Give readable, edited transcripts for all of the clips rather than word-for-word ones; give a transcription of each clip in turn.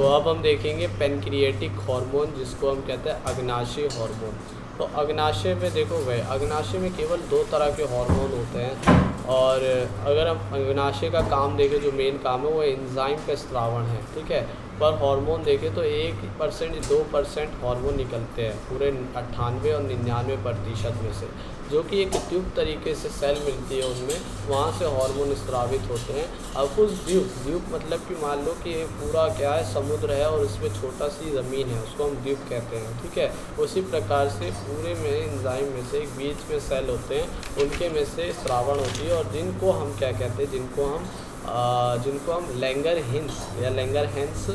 तो अब हम देखेंगे पेनक्रिएटिक हार्मोन, जिसको हम कहते हैं अग्नाशय हार्मोन। तो अग्नाशय में देखो भाई, अग्नाशय में केवल 2 तरह के हार्मोन होते हैं, और अगर हम अग्नाशय का काम देखें, जो मेन काम है वो एंजाइम का स्त्रावण है, ठीक है। पर हार्मोन देखें तो 1% 2% हार्मोन निकलते हैं पूरे 98 और 99% में से, जो कि एक ट्यूब तरीके से सेल मिलती है उनमें, वहाँ से हार्मोन स्रावित होते हैं। अब उस द्वीप मतलब कि मान लो कि एक पूरा क्या है, समुद्र है और उसमें छोटा सी ज़मीन है, उसको हम द्वीप कहते हैं, ठीक है। उसी प्रकार से पूरे में एंजाइम में से एक बीच में सेल होते हैं, उनके में से स्रावण होती है, और जिनको हम क्या कहते हैं, जिनको हम लैंगरहैंस या लैंगरहैंस,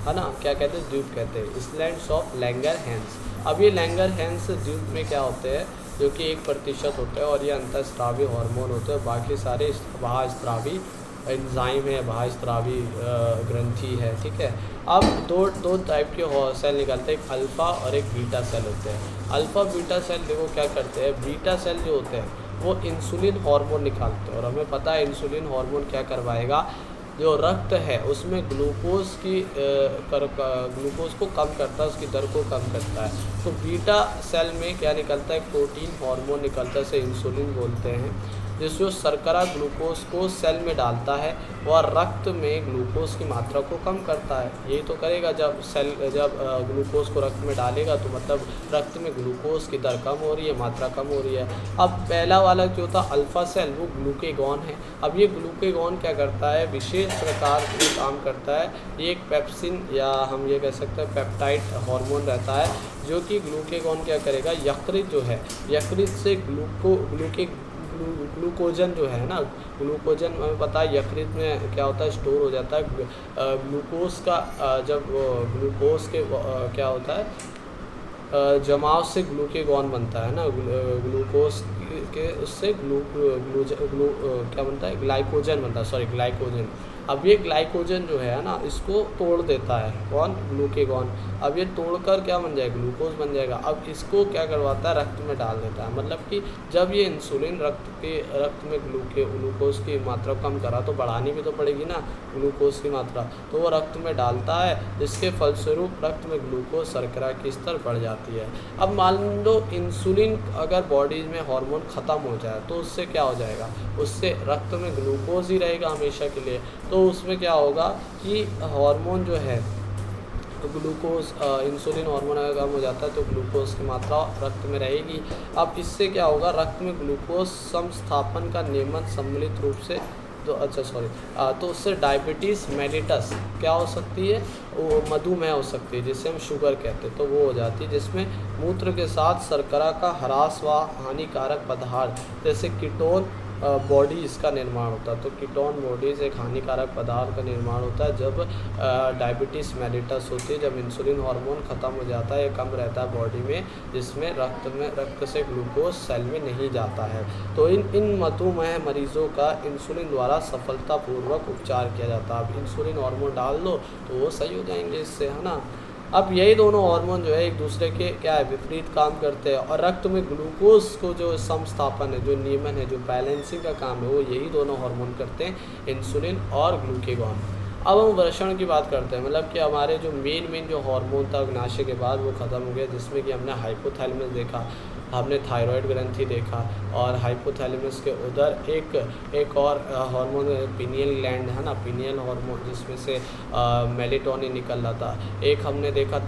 है ना, क्या कहते हैं, द्वीप कहते हैं, इसलैंड्स ऑफ लैंगरहैंस। अब ये लैंगरहैंस द्वीप में क्या होते हैं, जो कि 1% होता है, और ये अंतःस्रावी हार्मोन होते हैं, बाकी सारे बाह्यस्रावी एंजाइम है, बाह्यस्रावी ग्रंथि है, ठीक है। अब दो टाइप के सेल निकलते हैं, एक अल्फ़ा और एक बीटा सेल होते हैं। अल्फ़ा बीटा सेल देखो क्या करते हैं, बीटा सेल जो होते हैं वो इंसुलिन हार्मोन निकालते हैं, और हमें पता है इंसुलिन हार्मोन क्या करवाएगा, जो रक्त है उसमें ग्लूकोज को कम करता है, उसकी दर को कम करता है। तो बीटा सेल में क्या निकलता है, प्रोटीन हार्मोन निकलता है, इसे इंसुलिन बोलते हैं, जिसमें शर्करा ग्लूकोज को सेल में डालता है और रक्त में ग्लूकोज की मात्रा को कम करता है। यही तो करेगा, जब ग्लूकोज को रक्त में डालेगा तो मतलब रक्त में ग्लूकोज की दर कम हो रही है, मात्रा कम हो रही है। अब पहला वाला जो था अल्फ़ा सेल, वो ग्लूकेगॉन है। अब ये ग्लूकेगॉन क्या करता है, विशेष प्रकार से काम करता है, ये एक पेप्सिन या हम ये कह सकते हैं पेप्टाइड हार्मोन रहता है, जो कि ग्लूकेगॉन क्या करेगा, यकृत जो है, यकृत से ग्लूकोजन जो है ना, ग्लूकोजन हमें पता है यकृत में क्या होता है, स्टोर हो जाता है। ग्लूकोज का जब ग्लूकोज के क्या होता है, जमाव से ग्लूकेगॉन बनता है ना, ग्लूकोज के उससे क्या बनता है, ग्लाइकोजन बनता है, सॉरी ग्लाइकोजन। अब ये ग्लाइकोजन जो है ना, इसको तोड़ देता है कौन, ग्लूकेगॉन। अब ये तोड़कर क्या बन जाएगा, ग्लूकोज बन जाएगा। अब इसको क्या करवाता है, रक्त में डाल देता है। मतलब कि जब ये इंसुलिन रक्त में ग्लूकोज की मात्रा कम करा, तो बढ़ानी भी तो पड़ेगी ना ग्लूकोज की मात्रा, तो वो रक्त में डालता है, जिसके फलस्वरूप रक्त में ग्लूकोज शर्करा की स्तर बढ़ जाती है। अब मान लो इंसुलिन अगर बॉडी में हार्मोन ख़त्म हो जाए, तो उससे क्या हो जाएगा, उससे रक्त में ग्लूकोज ही रहेगा हमेशा के लिए। तो उसमें क्या होगा कि हार्मोन जो है, ग्लूकोज इंसुलिन हार्मोन अगर कम हो जाता है तो ग्लूकोज की मात्रा रक्त में रहेगी। अब इससे क्या होगा, रक्त में ग्लूकोज समस्थापन का नियमन सम्मिलित रूप से तो उससे डायबिटीज़ मेलिटस क्या हो सकती है, वो मधुमेह हो सकती है, जिसे हम शुगर कहते हैं, तो वो हो जाती है, जिसमें मूत्र के साथ शर्करा का ह्रास व हानिकारक पदार्थ जैसे कीटोन बॉडी इसका निर्माण होता है। तो कीटोन बॉडीज़ एक हानिकारक पदार्थ का निर्माण होता है जब डायबिटीज़ मेलिटस होती है, जब इंसुलिन हार्मोन ख़त्म हो जाता है, कम रहता है बॉडी में, जिसमें रक्त से ग्लूकोज सेल में नहीं जाता है। तो इन मधुमेह मरीज़ों का इंसुलिन द्वारा सफलतापूर्वक उपचार किया जाता है। अब इंसुलिन हार्मोन डाल दो तो वो सही हो जाएंगे इससे, है ना। अब यही दोनों हार्मोन जो है एक दूसरे के क्या है, विपरीत काम करते हैं, और रक्त में ग्लूकोज को जो समस्थापन है, जो नियमन है, जो बैलेंसिंग का काम है, वो यही दोनों हार्मोन करते हैं, इंसुलिन और ग्लूकेगॉन। अब हम वृषण की बात करते हैं, मतलब कि हमारे जो मेन जो हार्मोन था अग्नाशय के बाद वो ख़त्म हो गया, जिसमें कि हमने हाइपोथैलेमस देखा, हमने थायराइड ग्रंथि देखा, और हाइपोथैलेमस के उधर एक और हार्मोन पिनियल ग्लैंड है ना, पिनियल हार्मोन, जिसमें से मेलेटोनिन निकल रहा था। एक हमने देखा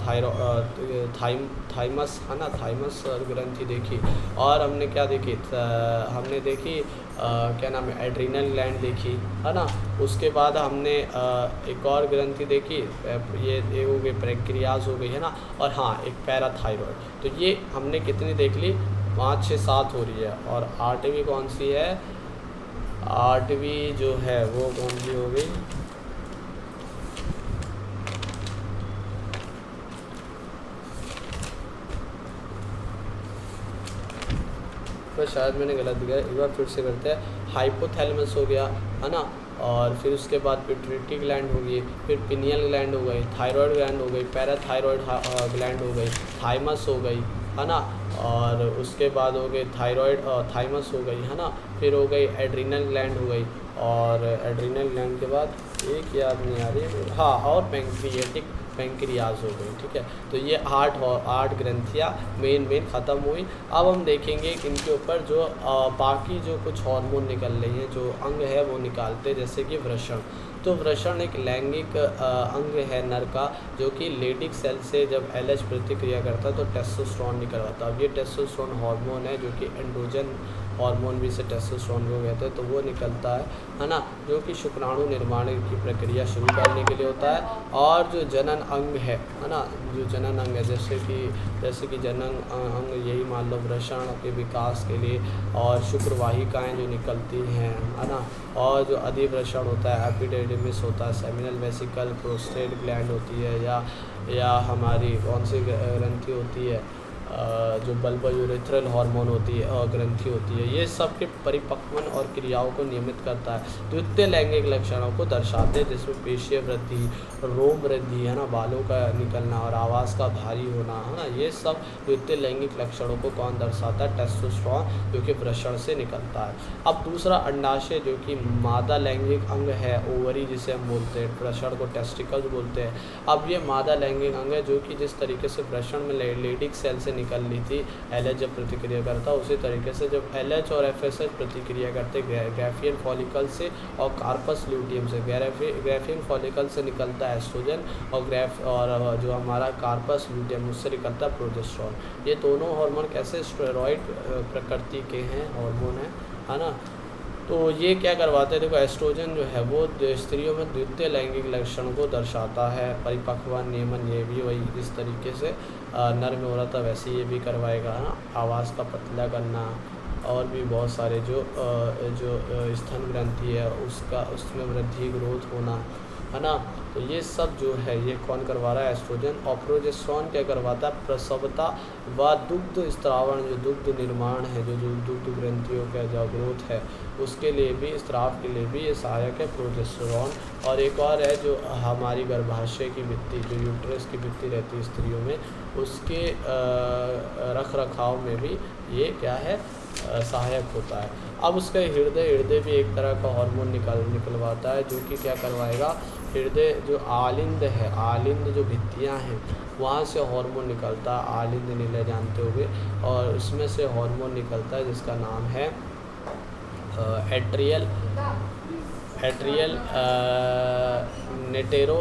थाइमस है ना, थाइमस ग्रंथि देखी, और हमने क्या देखी, हमने देखी क्या नाम है, एड्रीनल ग्लैंड देखी, है ना। उसके बाद हमने एक और ग्रंथि देखी, ये हो गई प्रक्रियाज हो गई, है ना। और हाँ, एक पैराथायरॉयड। तो ये हमने कितनी देख ली, 5, 6, 7 हो रही है। और 8वीं कौन सी है, 8वीं जो है वो कौन सी हो गई, पर शायद मैंने गलत दिया, एक बार फिर से करते हैं। हाइपोथैलेमस हो गया, है ना, और फिर उसके बाद पिट्यूटरी ग्लैंड हो गई, फिर पिनियल ग्लैंड हो गई, थायराइड ग्लैंड हो गई, पैराथायरॉयड ग्लैंड हो गई, थाइमस हो गई, है ना, और उसके बाद हो गई थाइमस हो गई, है ना, फिर हो गई एड्रीनल ग्लैंड हो गई, और एड्रीनल ग्लैंड के बाद एक याद नहीं आ रही, हाँ, और पैंक्रियाज हो गई, ठीक है। तो ये 8 ग्रंथियाँ मेन ख़त्म हुई। अब हम देखेंगे कि इनके ऊपर जो बाकी जो कुछ हार्मोन निकल रही हैं, जो अंग है वो निकालते हैं, जैसे कि वृषण। तो वृषण एक लैंगिक अंग है नर का, जो कि लेडिक सेल से जब LH प्रतिक्रिया करता है तो टेस्टोस्टेरोन निकलवाता है। अब ये टेस्टोस्टेरोन हार्मोन है, जो कि एंड्रोजन हार्मोन भी से टेस्टोस्टेरोन को कहते हैं, तो वो निकलता है ना, जो कि शुक्राणु निर्माण की प्रक्रिया शुरू करने के लिए होता है। और जो जनन अंग है ना, जो जनन अंग है, जैसे कि जनन अंग यही मान लो वृषण के विकास के लिए, और शुक्रवाहिकाएँ जो निकलती हैं, है ना, और जो अधिवृषण होता है, एपिडिडिमिस होता है, सेमिनल वेसिकल, प्रोस्टेट ग्लैंड होती है, या हमारी कौन सी ग्रंथि होती है, जो बल्बोयूरेथ्रल हार्मोन होती है और ग्रंथि होती है, ये सब के परिपक्वन और क्रियाओं को नियमित करता है। द्वितीय लैंगिक लक्षणों को दर्शाते हैं, जिसमें पेशीय वृद्धि, रोम वृद्धि, है ना, बालों का निकलना और आवाज़ का भारी होना, है ना, ये सब द्वितीय लैंगिक लक्षणों को कौन दर्शाता है? टेस्टोस्टेरोन, जो कि वृषण से निकलता है। अब दूसरा अंडाशय, जो कि मादा लैंगिक अंग है, ओवरी जिसे हम बोलते हैं, वृषण को टेस्टिकल्स बोलते हैं। अब ये मादा लैंगिक अंग है, जो कि जिस तरीके से वृषण में लेडिक सेल से निकल ली थी, LH जब प्रतिक्रिया करता, उसी तरीके से जब LH और FSH प्रतिक्रिया करते ग्राफियन फॉलिकल से और कार्पस ल्यूटियम से, ग्राफियन फॉलिकल से निकलता है एस्ट्रोजन, और जो हमारा कार्पस ल्यूटियम उससे निकलता है प्रोजेस्टेरोन। ये दोनों हार्मोन कैसे स्टेरॉइड प्रकृति के हैं हार्मोन है ना। तो ये क्या करवाते हैं, देखो एस्ट्रोजन जो है वो स्त्रियों में द्वितीय लैंगिक लक्षण को दर्शाता है, परिपक्वन नियमन, ये भी वही जिस तरीके से नर में हो रहा था वैसे ये भी करवाएगा, है ना, आवाज़ का पतला करना, और भी बहुत सारे जो स्तन ग्रंथि है उसमें वृद्धि, ग्रोथ होना, है ना। तो ये सब जो है ये कौन करवा रहा है? एस्ट्रोजन। और प्रोजेस्टेरोन क्या करवाता है? प्रसवता व दुग्ध स्त्रावण, जो दुग्ध निर्माण है, जो दुग्ध ग्रंथियों का जो ग्रोथ है उसके लिए भी, स्त्राव के लिए भी ये सहायक है प्रोजेस्टेरोन। और एक और है जो हमारी गर्भाशय की भित्ति, जो यूट्रस की भित्ति रहती है स्त्रियों में, उसके रख रखाव में भी ये क्या है, सहायक होता है। अब उसका हृदय भी एक तरह का हार्मोन निकलवाता है, जो कि क्या करवाएगा, हृदय जो आलिंद है, आलिंद जो भित्तियाँ हैं वहाँ से हार्मोन निकलता है, आलिंद नीले जानते होंगे, और उसमें से हार्मोन निकलता है जिसका नाम है एट्रियल नेटेरो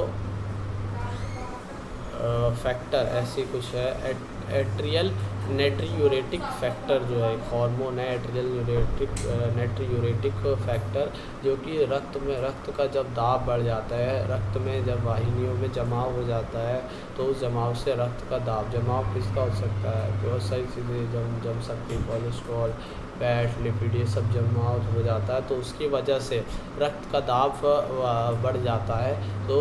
फैक्टर, ऐसी कुछ है, एट्रियल नेट्रीयूरेटिक फैक्टर जो है एक हार्मोन है, एट्रियल नेट्रीयूरेटिक फैक्टर, जो कि रक्त का जब दाब बढ़ जाता है, रक्त में जब वाहिनियों में जमाव हो जाता है, तो उस जमाव से रक्त का दाब, जमाव किसका हो सकता है, बहुत सारी चीज़ें जम सकती है, कोलेस्ट्रॉल, फैट, लिपिड, ये सब जमाव हो जाता है, तो उसकी वजह से रक्त का दाब बढ़ जाता है। तो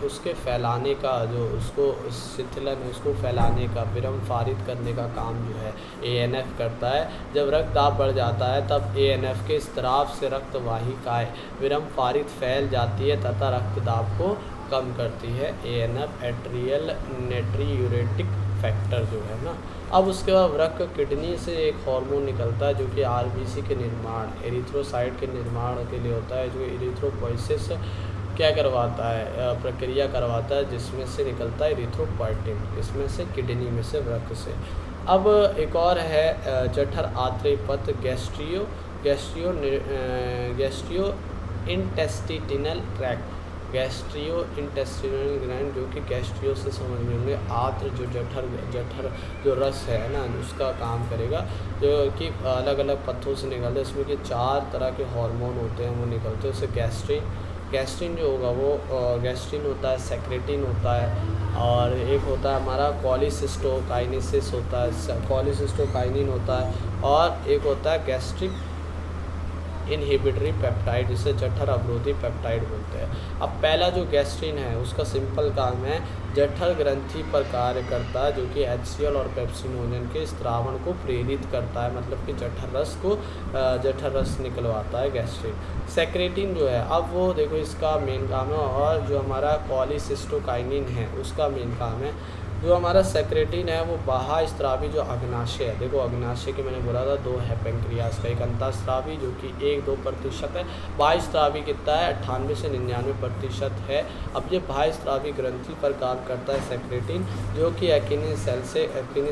उसके फैलाने का, जो उसको शिथिलन, उसको फैलाने का, विरम पारित करने का काम जो है ANF करता है। जब रक्त दाब बढ़ जाता है तब ANF के स्त्राव से रक्त वाहिकाएँ विरम पारित फैल जाती है तथा रक्त दाब को कम करती है, ANF एट्रियल नेट्रीयूरेटिक फैक्टर जो है ना। अब उसके बाद वृक्क किडनी से एक हार्मोन निकलता है, जो कि RBC के निर्माण, एरिथ्रोसाइट के निर्माण के लिए होता है, जो एरिथ्रोपोइसिस क्या करवाता है, प्रक्रिया करवाता है, जिसमें से निकलता है एरिथ्रोपोइटिन, इसमें से किडनी में से, वृक्क से। अब एक और है जठर आंत्रिय पथ, गैस्ट्रियो इंटेस्टिनल ट्रैक्ट, गैस्ट्रियो इंटेस्टिनल ग्लैंड, जो कि गैस्ट्रियो से समझ में होंगे, आंत्र जो जठर जो रस है ना, उसका काम करेगा, जो कि अलग अलग पथों से निकलते हैं। इसमें कि 4 तरह के हार्मोन होते हैं, वो निकलते हैं। उससे गैस्ट्रिन जो होगा वो गैस्ट्रिन होता है, सेक्रेटिन होता है, और एक होता है हमारा कॉलिसिस्टोकाइनेसिस होता है, कॉलिसिस्टोकाइनिन होता है, और एक होता है गैस्ट्रिक इनहिबिटरी पेप्टाइड, जिसे जठर अवरोधी पेप्टाइड बोलते हैं। अब पहला जो गैस्ट्रिन है उसका सिंपल काम है, जठर ग्रंथि पर कार्य करता है, जो कि HCl और पेप्सिनोजन के स्त्रावण को प्रेरित करता है, मतलब कि जठर रस निकलवाता है गैस्ट्रिन। सेक्रेटिन जो है, अब वो देखो इसका मेन काम है, और जो हमारा कॉलिसिस्टोकाइनिन है उसका मेन काम है जो हमारा सेक्रेटिन है वो बाह्यस्रावी जो अग्नाशय है, देखो अग्नाशय के मैंने बोला था दो है पेंक्रियास का, एक अंतःस्रावी जो कि 1-2% है, बाह्यस्रावी कितना है 98 से 99% है। अब ये बाह्यस्रावी ग्रंथि पर काम करता है सेक्रेटिन, जो कि एक्टिन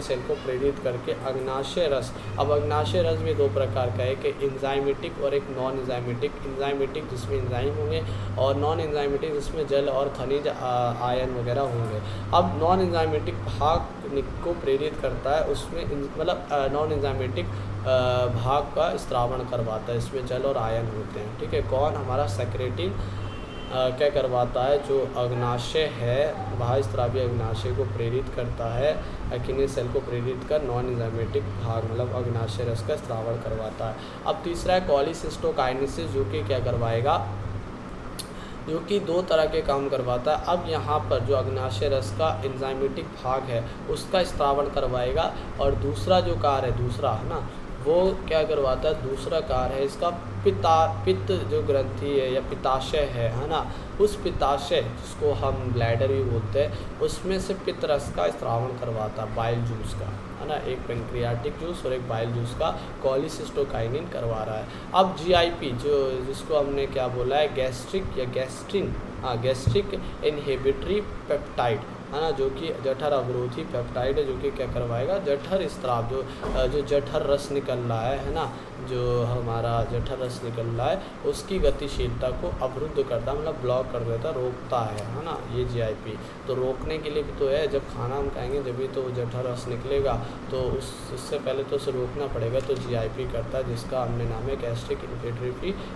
सेल को प्रेरित करके अग्नाशय रस। अब अग्नाशय रस भी दो प्रकार का है, एक एंजाइमेटिक और एक नॉन एंजाइमेटिक। एंजाइमेटिक जिसमें एंजाइम होंगे और नॉन एंजाइमेटिक जिसमें जल और खनिज आयन वगैरह होंगे। अब नॉन एंजाइमेटिक भाग को प्रेरित करता है, उसमें मतलब नॉन एंजाइमेटिक भाग का स्त्रावण करवाता है, इसमें जल और आयन होते हैं, ठीक है। कौन? हमारा सेक्रेटिन क्या करवाता है, जो अग्नाशय है बाह्यस्रावी अग्नाशय को प्रेरित करता है, एक्टिन सेल को प्रेरित कर नॉन एंजाइमेटिक भाग मतलब अग्नाशय रस का स्त्रावण करवाता है। अब तीसरा है कॉलीसिस्टोकाइनेसिस, जो कि क्या करवाएगा, जो कि दो तरह के काम करवाता है। अब यहाँ पर जो अग्नाशय रस का एंजाइमेटिक भाग है उसका स्त्रावण करवाएगा, और दूसरा जो कार्य है दूसरा है ना, वो क्या करवाता है, दूसरा कार्य है इसका पित्त जो ग्रंथि है या पित्ताशय है ना, उस पित्ताशय जिसको हम ब्लैडर भी बोलते हैं, उसमें से पित्त रस का स्त्रावण करवाता है, बाइल जूस का, है ना, एक पेंक्रियाटिक जूस और एक बाइल जूस का कॉलीसिस्टोकाइनिन करवा रहा है। अब जीआईपी जो जिसको हमने क्या बोला है, गैस्ट्रिक या गैस्ट्रिन, गैस्ट्रिक इनहिबिटरी पेप्टाइड, है ना, जो कि जठर अवरोधी पेप्टाइड है, जो कि क्या करवाएगा, जठर स्त्राव जो जठर रस निकल रहा है ना, जो हमारा जठर रस निकल रहा है उसकी गतिशीलता को अवरुद्ध करता है, मतलब ब्लॉक कर देता, रोकता है ना, ये जीआईपी। तो रोकने के लिए भी तो है, जब खाना हम खाएंगे जब भी तो जठर रस निकलेगा, तो उससे पहले तो उसे रोकना पड़ेगा, तो जीआईपी करता है, जिसका हमने नाम है गैस्ट्रिक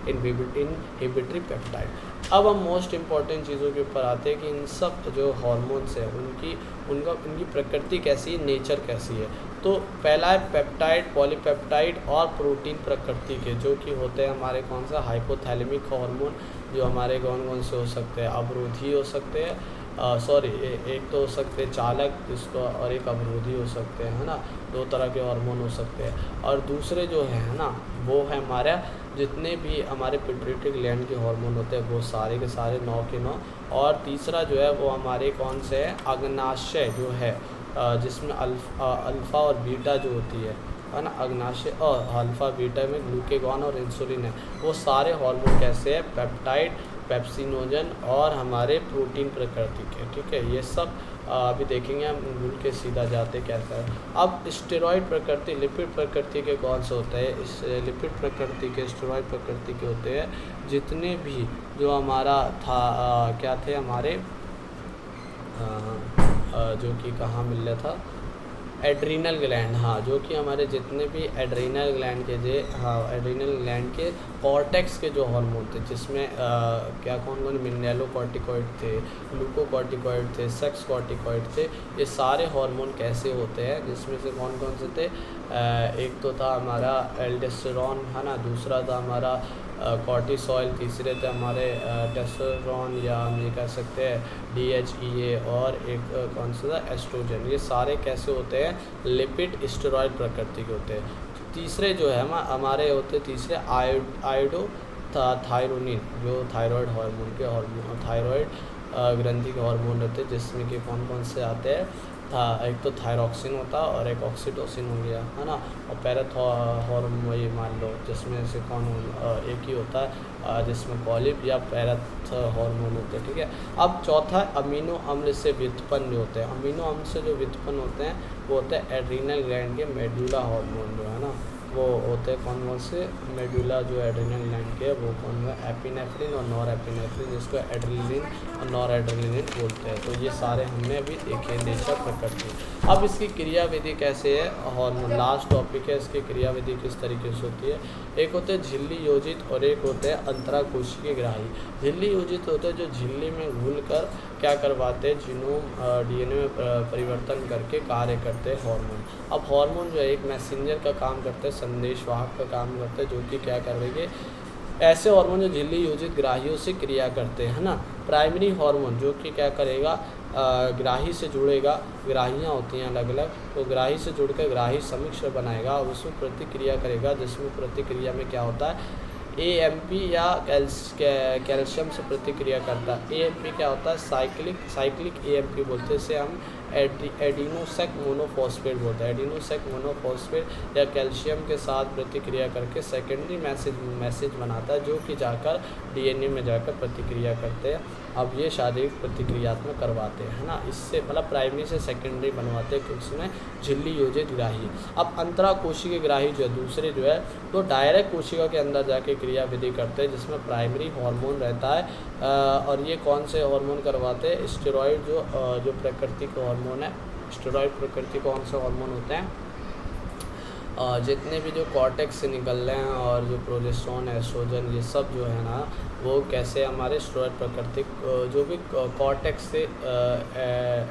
इनहिबिटरी पेप्टाइड। अब हम मोस्ट इम्पॉर्टेंट चीज़ों के ऊपर आते हैं कि इन सब जो हार्मोन्स हैं उनकी प्रकृति कैसी है, नेचर कैसी है। तो पहला है पेप्टाइड, पॉलीपेप्टाइड और प्रोटीन प्रकृति के, जो कि होते हैं हमारे कौन सा, हाइपोथैलेमिक हार्मोन, जो हमारे कौन कौन से हो सकते हैं, अवरोधी हो सकते हैं, एक तो हो सकते हैं चालक जिसको, और एक अवरोधी हो सकते हैं, है ना, दो तरह के हार्मोन हो सकते हैं। और दूसरे जो है ना, वो है हमारा जितने भी हमारे पिट्यूटरी ग्लैंड के हार्मोन होते हैं वो सारे के सारे 9 के 9। और तीसरा जो है वो हमारे कौन से है, अग्नाशय जो है, जिसमें अल्फ़ा और बीटा जो होती है ना, अग्नाशय और अल्फ़ा बीटा में ग्लूकेगॉन और इंसुलिन है, वो सारे हार्मोन कैसे हैं, पेप्टाइड, पेप्सिनोजन और हमारे प्रोटीन प्रकृति के, ठीक है। ये सब अभी देखेंगे हम, भूल के सीधा जाते कैसा है। अब स्टेरॉइड प्रकृति, लिपिड प्रकृति के कौन से होते हैं, इस लिपिड प्रकृति के, स्टेरॉइड प्रकृति के होते हैं जितने भी जो हमारा था क्या थे हमारे जो कि कहाँ मिल रहा था, एड्रीनल ग्लैंड, हाँ, जो कि हमारे जितने भी एड्रीनल ग्लैंड के एड्रीनल ग्लैंड के कॉर्टेक्स के जो हार्मोन थे, जिसमें क्या कौन कौन, मिनरलोकॉर्टिकॉइड थे, ग्लूकोकॉर्टिकॉइड थे, सेक्स कॉर्टिकॉइड थे, ये सारे हार्मोन कैसे होते हैं, जिसमें से कौन कौन से थे, एक तो था हमारा एल्डोस्टेरोन, है ना, दूसरा था हमारा कॉर्टिसोल, तीसरे थे हमारे टेस्टोस्टेरोन या हम ये कह सकते हैं DHEA, और एक कौन सा था, एस्ट्रोजन। ये सारे कैसे होते हैं, लिपिड स्टेरॉइड प्रकृति के होते हैं। तीसरे जो है हमारे होते तीसरे आयोडो थायरोनिन, जो थायराइड हार्मोन के थायराइड ग्रंथि के हार्मोन होते हैं, जिसमें कि कौन कौन से आते हैं, एक तो थायरॉक्सिन होता है और एक ऑक्सीटोसिन हो गया, है ना, और पैराथॉर्मोन ये मान लो, जिसमें से कौन एक ही होता है जिसमें पॉलिप या पैराथ हार्मोन होते हैं, ठीक है। अब चौथा अमीनो अम्ल से व्युत्पन्न जो होते हैं, अमीनो अम्ल से जो व्युत्पन्न होते हैं वो होते हैं एड्रीनल ग्लैंड के मेडुला हार्मोन, जो है ना, वो होते हैं कौन कौन से, मेडुला जो एड्रीनल ग्लैंड के वो कौन है, एपिनेफ्रिन और नॉर एपिनेफ्रिन, जिसको एड्रेनलिन और नॉर एड्रेनलिन बोलते हैं। तो ये सारे हमने अभी देखे नेचर प्रकृति। अब इसकी क्रियाविधि कैसे है, और लास्ट टॉपिक है, इसकी क्रियाविधि किस तरीके से होती है। एक होते हैं झिल्ली योजित और एक होते हैं अंतराकोशिकीय ग्राही। झिल्ली योजित होते हैं जो झिल्ली में घुल कर क्या करवाते हैं, जीनोम DNA में परिवर्तन करके कार्य करते हैं हार्मोन। अब हार्मोन जो है एक मैसेंजर का काम करते हैं, संदेशवाहक का काम करते हैं, जो कि क्या करेंगे, ऐसे हार्मोन जो झिल्ली योजित ग्राहियों से क्रिया करते हैं, है ना। प्राइमरी हार्मोन जो कि क्या करेगा, ग्राही से जुड़ेगा, ग्राहियाँ होती हैं अलग अलग, तो ग्राही से जुड़कर ग्राही समिश्र बनाएगा और उसमें प्रतिक्रिया करेगा, जिसमें प्रतिक्रिया में क्या होता है, एएमपी या कैल्शियम से प्रतिक्रिया करता है। एएमपी क्या होता है? साइक्लिक एएमपी बोलते हैं, इसे हम एडिनोसेक मोनोफॉस्फेट बोलते हैं। एडिनोसेक मोनोफॉस्फेट या कैल्शियम के साथ प्रतिक्रिया करके सेकेंडरी मैसेज बनाता है, जो कि जाकर डीएनए में जाकर प्रतिक्रिया करते हैं। अब ये शारीरिक प्रतिक्रियात्मक करवाते हैं ना, इससे मतलब प्राइमरी से सेकेंडरी बनवाते हैं, उसमें झिल्ली योजित ग्राही। अब अंतरा कोशिकीय ग्राही जो है दूसरे जो है तो डायरेक्ट कोशिका के अंदर जाके क्रियाविधि करते हैं, जिसमें प्राइमरी हार्मोन रहता है। और ये कौन से हार्मोन करवाते हैं? स्टेरॉइड जो प्रकृति का हार्मोन है। स्टेरॉइड प्रकृति कौन से हार्मोन होते हैं? जितने भी जो कॉर्टेक्स से निकल रहे हैं और जो प्रोजेस्टेरोन, एस्ट्रोजन, ये सब जो है ना, वो कैसे हमारे स्टेरॉइड प्राकृतिक जो भी कॉर्टेक्स से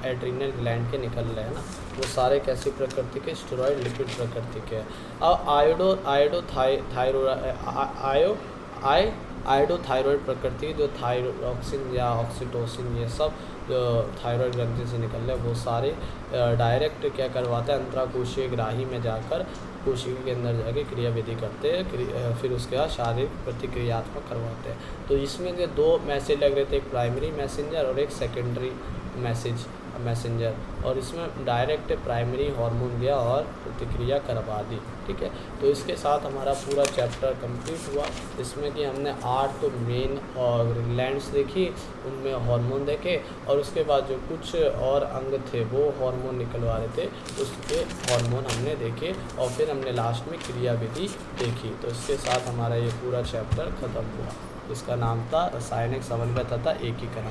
एड्रीनल ग्लैंड के निकल रहे हैं ना, वो सारे कैसी प्रकृति के? स्टेरॉइड लिपिड प्रकृति के। अब आयोडोथायरॉयड प्रकृति जो थायरोक्सिन या ऑक्सीटोसिन, ये सब जो थायराइड ग्रंथि से निकल रहे हैं, वो सारे डायरेक्ट क्या करवाता है? अंतराकोशीय ग्राही में जाकर कोशिका के अंदर जाके क्रियाविधि करते हैं, फिर उसके बाद शारीरिक प्रतिक्रियात्मक करवाते हैं। तो इसमें जो दो मैसेज लग रहे थे, एक प्राइमरी मैसेंजर और एक सेकेंडरी मैसेंजर, और इसमें डायरेक्ट प्राइमरी हार्मोन दिया और प्रतिक्रिया करवा दी। ठीक है, तो इसके साथ हमारा पूरा चैप्टर कंप्लीट हुआ। इसमें कि हमने 8 तो मेन और ग्लैंड्स देखी, उनमें हार्मोन देखे, और उसके बाद जो कुछ और अंग थे वो हार्मोन निकलवा रहे थे, उसके हार्मोन हमने देखे, और फिर हमने लास्ट में क्रियाविधि देखी। तो इसके साथ हमारा ये पूरा चैप्टर ख़त्म हुआ। इसका नाम था रासायनिक समन्वय तथा एकीकरण।